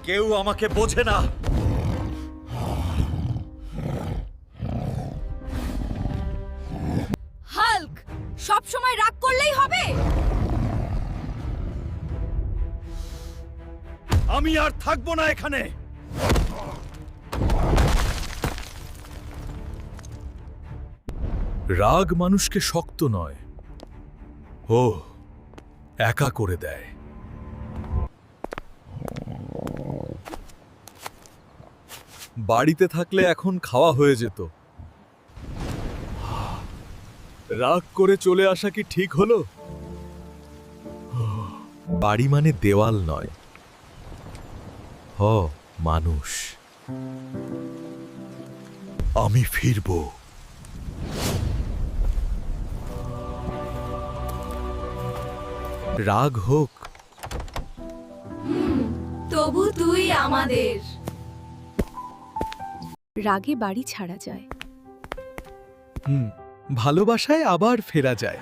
কেউ আমাকে বোঝে না। হাল্ক, সব সময় রাগ করলেই হবে? আমি আর থাকবো না এখানে। রাগ মানুষকে শক্ত নয়, ও একা করে দেয়। বাড়িতে থাকলে এখন খাওয়া হয়ে যেত। রাগ করে চলে আসা কি ঠিক হলো? বাড়ি মানে দেওয়াল নয়, মানুষ। আমি ফিরব। রাগ হোক, তবু তুই আমাদের। রাগে বাড়ি ছাড়া যায়। ভালোবাসায় আবার ফেরা যায়।